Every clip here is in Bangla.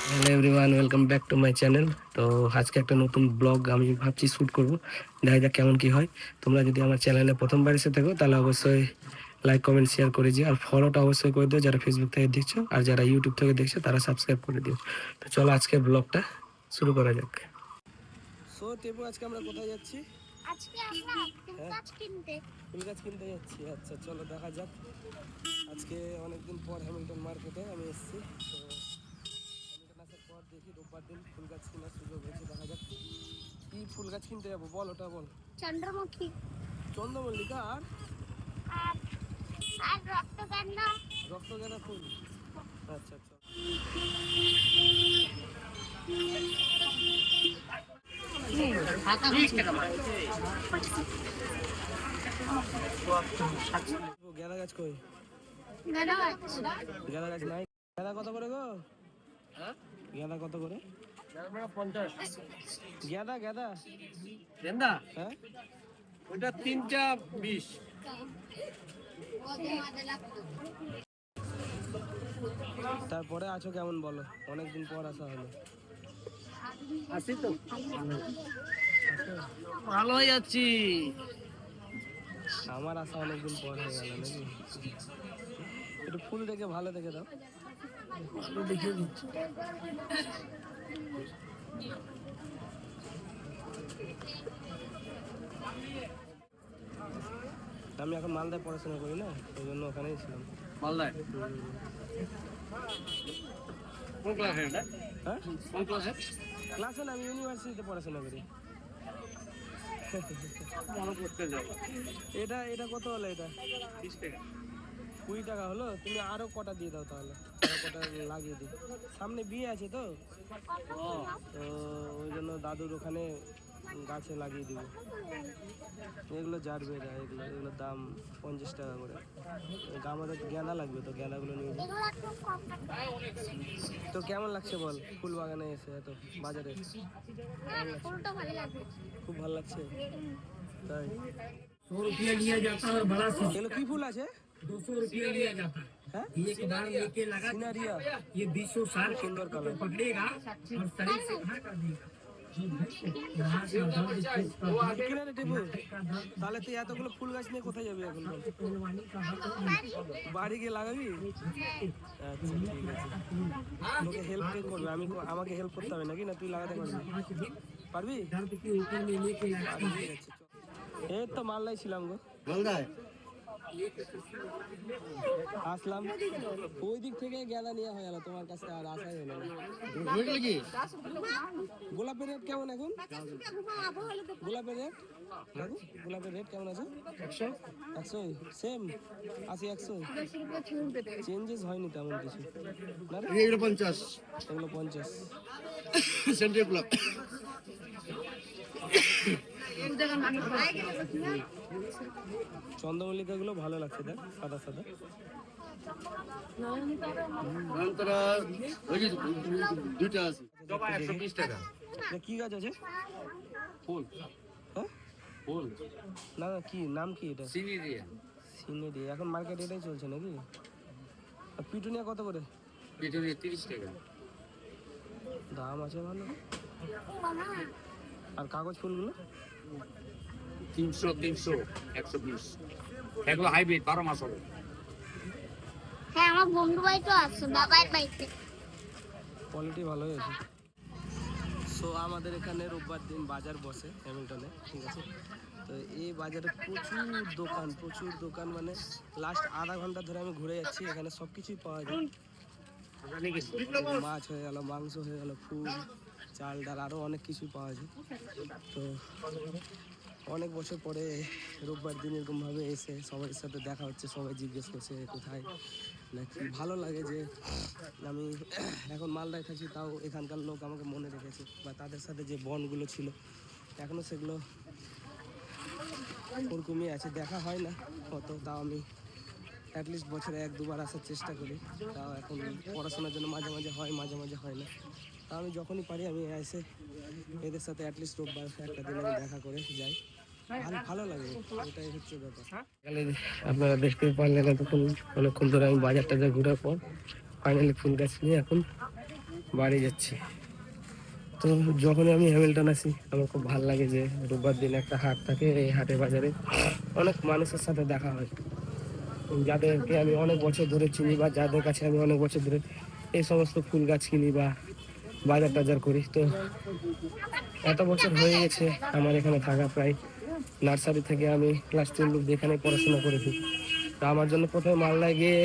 Hello everyone, welcome back to my channel. তো আজকে একটা নতুন ব্লগ আমি ভাবছি শ্যুট করব, দেখা যাক কেমন কি হয়। তোমরা যদি আমার চ্যানেলে প্রথমবার এসে থাকো তাহলে অবশ্যই লাইক কমেন্ট শেয়ার করে দিও, আর ফলোটা অবশ্যই করে দিও যারা ফেসবুক থেকে দেখছো, আর যারা ইউটিউব থেকে দেখছো তারা সাবস্ক্রাইব করে দিও। তো চলো আজকে ব্লগটা শুরু করা যাক। সো টেপু, আজকে আমরা কোথায় যাচ্ছি? আজকে আমরা ফুল গাছ কিনতে যাচ্ছি। আচ্ছা চলো দেখা যাক। আজকে অনেকদিন পর হ্যামিল্টন মার্কেটে আমি এসেছি। তো হ্যামিল্টন আসার পর দেখি রোববার দিন ফুল গাছ কেনার সুযোগ হয়েছে, দেখা যাক কি ফুল গাছ কিনতে যাবো। বল, ওটা বল। চন্দ্রমুখী চন্দ্রমল্লিকা আর আর আর রক্তগন্ধা। রক্তগেঁদা ফুল। আচ্ছা আচ্ছা। গেঁদা গাছ কই? গেঁদা গাছ নাই। গেঁদা কত করে গো? গেঁদা কত করে? 50। গেঁদা গেঁদা গেন্দা হ্যাঁ, ওইটা 3টা 20। তারপরে আছো কেমন বলো? অনেকদিন পর আসা হলো। আসি তো ভালো হয়ে যাচ্ছি। আমার আসা অনেকদিন পর হয়ে গেল নাকি? একটু ফুল দেখে ভালো দেখে দাও। ভালো দেখে দিচ্ছি। আমি এখন মালদায় পড়াশোনা করি না, ওই জন্য ওখানেই ছিলাম। মালদায় কোন ক্লাসে এটা? হ্যাঁ, কোন ক্লাসে? ক্লাসে না, আমি ইউনিভার্সিটিতে পড়াশোনা করি। মনে করতে যাও। এটা এটা কত হলো? এটা 30 টাকা। 20 টাকা হলো। তুমি আরো কটা দিয়ে দাও তাহলে, আরো কটা লাগিয়ে দিই। সামনে বিয়ে আছে তো, ও তো ওই জন্য দাদুর ওখানে গাছে লাগিয়ে দিব। এগুলো জারবে না, এগুলো এগুলোর দাম 50 টাকা করে। আমাদের গেঁদা লাগবে, তো গেঁদাগুলো নিয়ে নিই। এগুলো একটু কম টাকা। তো কেমন লাগছে বল ফুল বাগানে এসে, এত বাজারে? ফুলটা ভালো লাগে। খুব ভালো লাগছে তাই? 100 रुपया लिया जाता है और बड़ा सा এগুলো কি ফুল আছে? 200 रुपया लिया जाता है। হ্যাঁ, एक बार लेके लगा সিনারিয়া। ये 20 साल सुंदर कलर। पकड़ेगा और शरीर से बाहर कर देगा। यहाँ से दर्द इसका কিনে রে টেপু, তাহলে তুই এতগুলো ফুল গাছ নিয়ে কোথায় যাবি এখন বল? पहलवानी का हाथ বাড়ি গিয়ে লাগাবি? আচ্ছা ঠিক আছে। তোকে হেল্প কে করবে? আমাকে হেল্প করতে হবে নাকি? না তুই লাগাতে পারবি? 5 दिन পারবি? दर्द के ऊपर में लेके लगा ঠিক আছে, চল। এই তো মালদায় ছিলাম গো। আসলাম, ওই দিক থেকে গেঁদা নেওয়া হয়ে গেল, তোমার কাছে আর আসাই হলো না। গোলাপের রেট কেমন এখন? গোলাপের রেট দেখো, গোলাপের রেট কেমন আছে? 100 সেম, 80 100। চেঞ্জেস হয়নি তেমন কিছু না রে? এগুলো 50 এগুলো 50। Central club. চন্দ্রমল্লিকাগুলো ভালো লাগছে, দেখ সাদা সাদা। নয়নতারা ওই যে দুইটা আছে। জবা 120 টাকা। এটা কি গাছ আছে? ফুল হ্যাঁ, ফুল না না, কি নাম কি এটা? সিনিরিয়া। সিনেরি। এখন মার্কেট এটাই চলছে নাকি? আর পিটুনিয়া কত করে? পিটুনিয়া 30 টাকা। দাম আছে ভালো। আর কাগজ ফুলগুলো? 300 120। এগুলো হাইব্রিড 12 মাস হবে। হ্যাঁ, আমার বন্ধু বাড়ি তো আছে, বাবার বাড়িতে। কোয়ালিটি ভালোই আছে। সো আমাদের এখানে রোববার দিন বাজার বসে হ্যামিল্টনে, ঠিক আছে? তো এই বাজারে প্রচুর দোকান, মানে লাস্ট আধা ঘন্টা ধরে আমি ঘুরে যাচ্ছি। এখানে সব কিছুই পাওয়া যায়। মাছ হয়ে গেল, মাংস হয়ে গেল, ফুল, চাল ডাল, আরও অনেক কিছুই পাওয়া যায়। তো অনেক বছর পরে রোববার দিন এরকমভাবে এসে সবার সাথে দেখা হচ্ছে, সবাই জিজ্ঞেস করছে কোথায় নাকি। ভালো লাগে যে আমি এখন মালদায় থাকি, তাও এখানকার লোক আমাকে মনে রেখেছে, বা তাদের সাথে যে বন্ডগুলো ছিল এখনও সেগুলো ওরকমই আছে। দেখা হয় না অত, তাও আমি অ্যাটলিস্ট বছরে 1-2 বার আসার চেষ্টা করি। তাও এখন পড়াশোনার জন্য মাঝে মাঝে হয়, মাঝে মাঝে হয় না। তা আমি যখনই পারি আমি এসে এদের সাথে অ্যাটলিস্ট রোববার একটা দিন আমি দেখা করে যাই। ভালো লাগে, এটাই হচ্ছে ব্যাপার। আপনারা দেখতে পারলেন এতক্ষণ অনেকক্ষণ ধরে আমি বাজারটাতে ঘোরার পর ফাইনালি ফুল গাছ নিয়ে এখন বাড়ি যাচ্ছি। তো যখনই আমি হ্যামিল্টন আসি আমার খুব ভালো লাগে যে রোববার দিন একটা হাট থাকে, এই হাটে বাজারে অনেক মানুষের সাথে দেখা হয়, যাদেরকে আমি অনেক বছর ধরে চিনি বা যাদের কাছে আমি অনেক বছর ধরে এই সমস্ত ফুল গাছ কিনি বা বাজার টাজার করি। তো এত বছর হয়ে গেছে আমার এখানে থাকা, প্রায় নার্সারি থেকে আমি ক্লাস 12 অব্দি এখানে পড়াশোনা করেছি। তো আমার জন্য প্রথমে মালদায় গিয়ে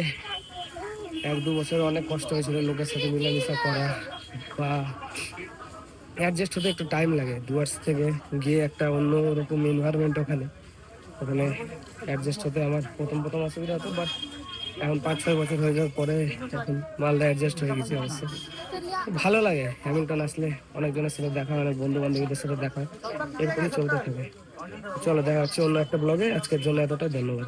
1-2 বছর অনেক কষ্ট হয়েছিল লোকের সাথে মিলামিশা করা বা অ্যাডজাস্ট হতে একটু টাইম লাগে। ডুয়ার্স থেকে গিয়ে একটা অন্য রকম এনভায়রনমেন্ট, ওখানে অ্যাডজাস্ট হতে আমার প্রথম অসুবিধা হতো, বাট এখন 5-6 বছর হয়ে যাওয়ার পরে এখন মালদা অ্যাডজাস্ট হয়ে গেছে। অবশ্যই ভালো লাগে হ্যামিল্টন আসলে, অনেকজনের সাথে দেখা হয়, অনেক বন্ধু বান্ধবীদের সাথে দেখা হয়, এরকমই চলতে থাকে। চলো দেখা হচ্ছে অন্য একটা ব্লগে, আজকের জন্য এতটাই, ধন্যবাদ।